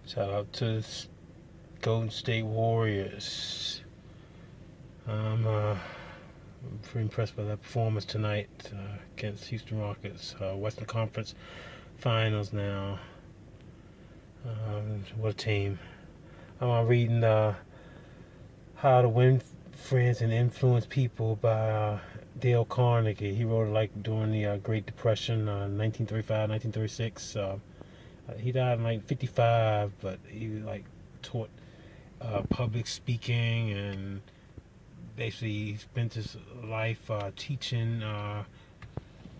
Shout out to the Golden State Warriors. I'm pretty impressed by that performance tonight against Houston Rockets. Western Conference Finals now. What a team. I'm reading How to Win Friends and Influence People by Dale Carnegie. He wrote it like during the Great Depression, 1935, 1936. He died in like 55, but he like taught public speaking, and basically he spent his life teaching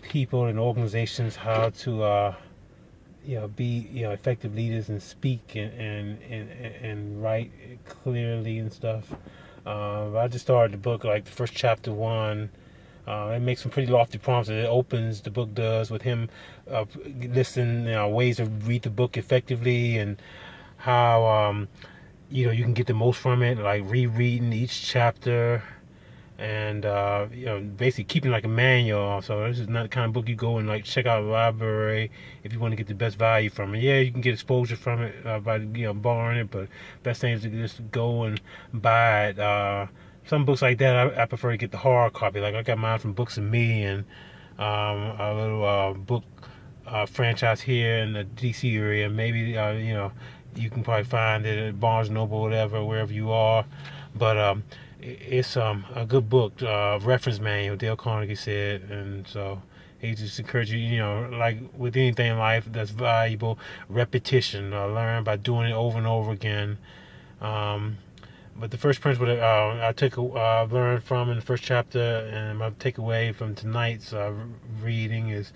people and organizations how to be effective leaders and speak and write clearly and stuff. I just started the book, like the first chapter one. It makes some pretty lofty promises. It opens, the book does, with him listing ways to read the book effectively, and how you can get the most from it, like rereading each chapter, and basically keeping like a manual. So this is not the kind of book you go and like check out the library if you want to get the best value from it. Yeah, you can get exposure from it by borrowing it, but best thing is to just go and buy it. Some books like that, I prefer to get the hard copy. Like I got mine from Books and Me, and a little book franchise here in the DC area. Maybe you can probably find it at Barnes Noble, whatever, wherever you are. But it's a good book, reference manual, Dale Carnegie said, and so he just encourages you, like with anything in life that's valuable, repetition, learn by doing it over and over again. But the first principle that I've learned from in the first chapter, and my takeaway from tonight's reading is,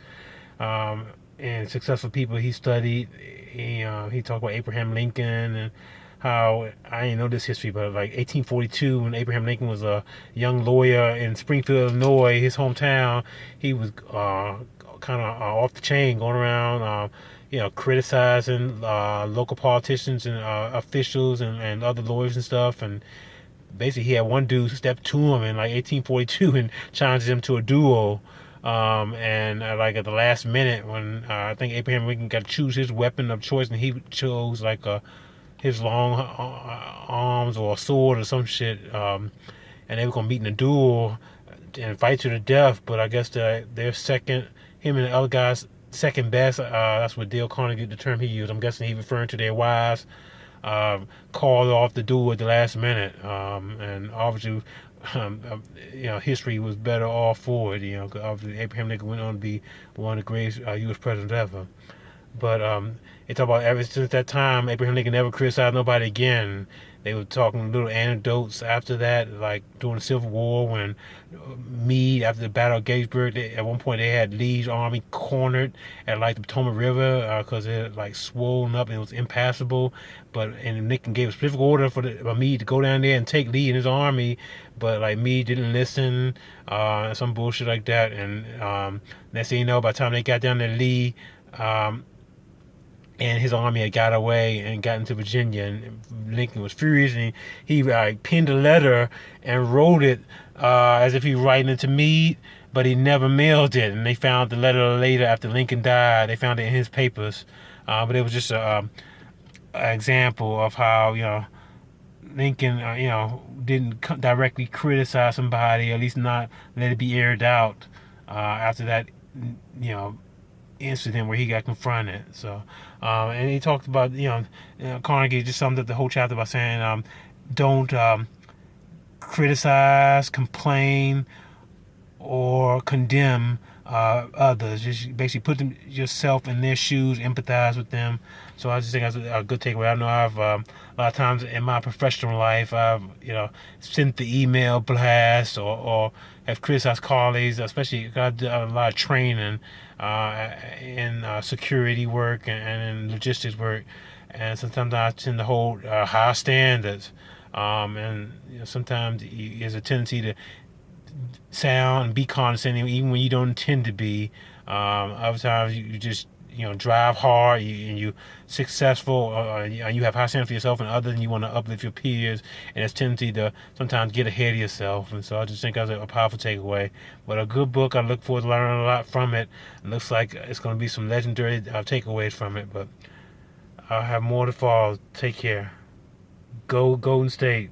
and successful people he studied. He talked about Abraham Lincoln, and how I didn't know this history, but like 1842, when Abraham Lincoln was a young lawyer in Springfield, Illinois, his hometown, he was kind of off the chain, going around, criticizing local politicians and officials and other lawyers and stuff. And basically, he had one dude step to him in like 1842 and challenged him to a duel. And like at the last minute, when I think Abraham Lincoln got to choose his weapon of choice, and he chose like his long arms or a sword or some shit, and they were gonna meet in a duel and fight to the death. But I guess their second, him and the other guys, second best. That's what Dale Carnegie, the term he used. I'm guessing he referring to their wives. Called off the duel at the last minute, and obviously, history was better off for it. Obviously Abraham Lincoln went on to be one of the greatest U.S. presidents ever. But they talk about ever since that time, Abraham Lincoln never criticized nobody again. They were talking little anecdotes after that, like during the Civil War, when Meade, after the Battle of Gettysburg, at one point they had Lee's army cornered at like the Potomac River because it had like swollen up and it was impassable. And Lincoln gave a specific order for Meade to go down there and take Lee and his army, but like Meade didn't listen, some bullshit like that. And next thing you know, by the time they got down to Lee, and his army had got away and got into Virginia, and Lincoln was furious, and he penned a letter and wrote it as if he was writing it to Meade, but he never mailed it. And they found the letter later after Lincoln died. They found it in his papers, but it was just an example of how Lincoln didn't directly criticize somebody, at least not let it be aired out after that incident where he got confronted. So and he talked about Carnegie just summed up the whole chapter by saying, don't criticize, complain, or condemn others. Just basically put yourself in their shoes, empathize with them. So I just think that's a good takeaway. I know I've a lot of times in my professional life, I've sent the email blast, or have criticized colleagues, especially because I did a lot of training in security work and in logistics work, and sometimes I tend to hold high standards, and sometimes there's a tendency to sound and be condescending even when you don't intend to be. Other times you just drive hard, and you successful, and you have high standards for yourself and others, and you want to uplift your peers, and it's tendency to sometimes get ahead of yourself. And so I just think that's a powerful takeaway. But a good book. I look forward to learning a lot from it. It looks like it's going to be some legendary takeaways from it. But I'll have more to fall. Take care. Go Golden State.